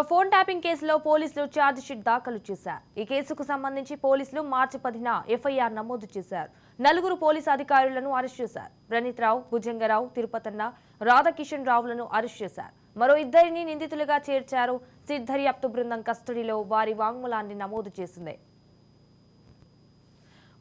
Phone tapping కేసులో పోలీసులు charge sheet దాఖలు చేశారు. ఈ కేసుకు సంబంధించి పోలీసులు మార్చి 10న ఎఫ్ఐఆర్ నమోదు చేశారు. నలుగురు పోలీసు అధికారులను అరెస్ట్ చేశారు. ప్రణీత్ రావు, భుజంగరావు, తిరుపతన్న, రాధాకిషన్ రావులను అరెస్ట్ చేశారు. మరో ఇద్దరిని నిందితులుగా చేర్చారు. సిట్ దర్యాప్తు బృందం కస్టడీలో వారి వాంగ్మూలాన్ని నమోదు చేసింది.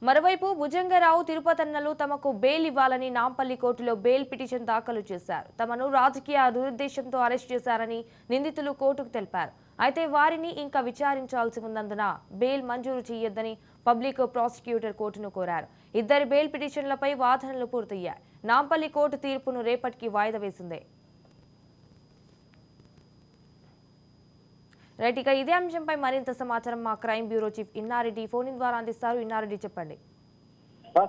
మరోవైపు భుజంగరావు, తిరుపతన్నలు తమకు బెయిల్ ఇవ్వాలని నాంపల్లి కోర్టులో బెయిల్ పిటిషన్ దాఖలు చేశారు. తమను రాజకీయ దురుద్దేశంతో అరెస్ట్ చేశారని నిందితులు కోర్టుకు తెలిపారు. అయితే వారిని ఇంకా విచారించాల్సి ఉన్నందున బెయిల్ మంజూరు చేయొద్దని పబ్లిక్ ప్రాసిక్యూటర్ కోర్టును కోరారు. ఇద్దరి బెయిల్ పిటిషన్లపై వాదనలు పూర్తయ్యాయి. నాంపల్లి కోర్టు తీర్పును రేపటికి వాయిదా వేసింది. రైట్, ఇక ఇదే అంశంపై మరింత సమాచారం మా crime bureau chief Inna Reddy phone ద్వారా అందిస్తారు. ఇన్నారెడ్డి, చెప్పండి.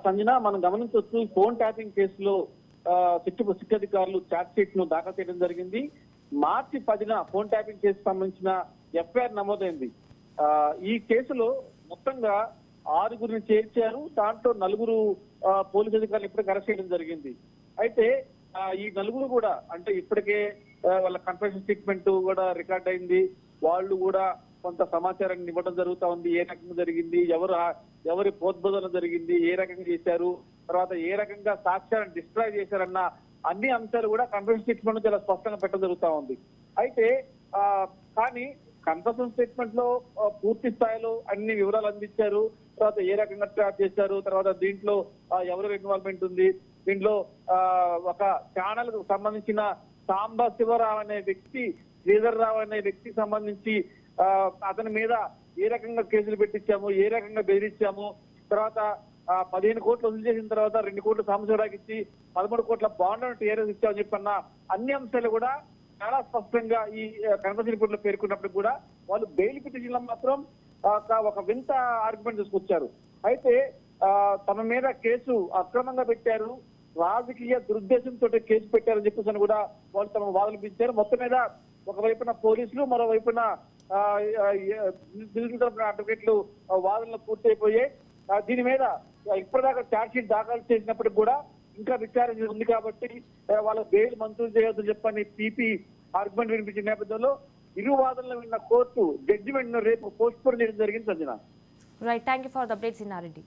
సంజన, మనం గమనించవచ్చు, ఫోన్ ట్యాపింగ్ కేసులో సిట్ అధికారులు ఛార్జ్ షీట్ ను దాఖలు చేయడం జరిగింది. మార్చి 10న ఫోన్ ట్యాపింగ్ కేసు సంబంధించిన ఎఫ్ఐఆర్ నమోదైంది. ఈ కేసులో మొత్తంగా 6గురిని చేర్చారు. దాంట్లో 4 పోలీసు అధికారులు ఇప్పటికే అరెస్ట్ చేయడం జరిగింది. అయితే ఈ 4 కూడా అంటే ఇప్పటికే వాళ్ళ కన్ఫెషన్ స్టేట్మెంట్ కూడా రికార్డ్ అయింది. వాళ్ళు కూడా కొంత సమాచారాన్ని ఇవ్వడం జరుగుతా ఉంది. ఏ రకంగా జరిగింది, ఎవరి పోద్బోధన జరిగింది, ఏ రకంగా చేశారు, తర్వాత ఏ రకంగా సాక్ష్యాలను డిస్ట్రాయ్ చేశారన్న అన్ని అంశాలు కూడా కన్ఫెషన్ స్టేట్మెంట్ చాలా స్పష్టంగా పెట్టడం జరుగుతా ఉంది. అయితే కానీ కన్ఫెషన్ స్టేట్మెంట్ లో పూర్తి స్థాయిలో అన్ని వివరాలు అందించారు. తర్వాత ఏ రకంగా ట్రాప్ చేశారు, తర్వాత దీంట్లో ఎవరి ఇన్వాల్వ్మెంట్ ఉంది, దీంట్లో ఒక ఛానల్ కు సంబంధించిన సాంబా శివరావు అనే వ్యక్తి, శ్రీధర్ రావు అనే వ్యక్తికి సంబంధించి అతని మీద ఏ రకంగా కేసులు పెట్టించాము, ఏ రకంగా బెదిరించాము, తర్వాత 15 కోట్లు వసూలు చేసిన తర్వాత 2 కోట్లు సాంబశివరావుకి ఇచ్చి 13 కోట్ల బాండ్లను టీఆర్ఎస్ ఇచ్చామని చెప్పన్న అన్ని అంశాలు కూడా చాలా స్పష్టంగా ఈ కన్ఫెషన్ రిపోర్ట్ లో పేర్కొన్నప్పుడు కూడా వాళ్ళు బెయిల్ పిటిషన్ లో మాత్రం ఒక వింత ఆర్గ్యుమెంట్ తీసుకొచ్చారు. అయితే తమ మీద కేసు అక్రమంగా పెట్టారు, రాజకీయ దురుద్దేశంతో కేసు పెట్టారని చెప్పేసి కూడా వాళ్ళు తమ వాదనలు పెంచారు. మొత్తం మీద ఒకవైపున పోలీసులు, మరోవైపున అడ్వకేట్లు వాదనలు పూర్తయిపోయాయి. దీని మీద ఇప్పటిదాకా ఛార్జ్ షీట్ దాఖలు చేసినప్పటికి కూడా ఇంకా విచారణ ఉంది కాబట్టి వాళ్ళ బెయిల్ మంజూరు చేయొద్దని చెప్పని పీపీ ఆర్గ్యుమెంట్ వినిపించిన నేపథ్యంలో ఇరు వాదనలు విన్న కోర్టు జడ్జిమెంట్ ను రేపు పోస్ట్ పోన్ చేయడం జరిగింది. Sanjana, right, thank you for the updates Inna Reddy.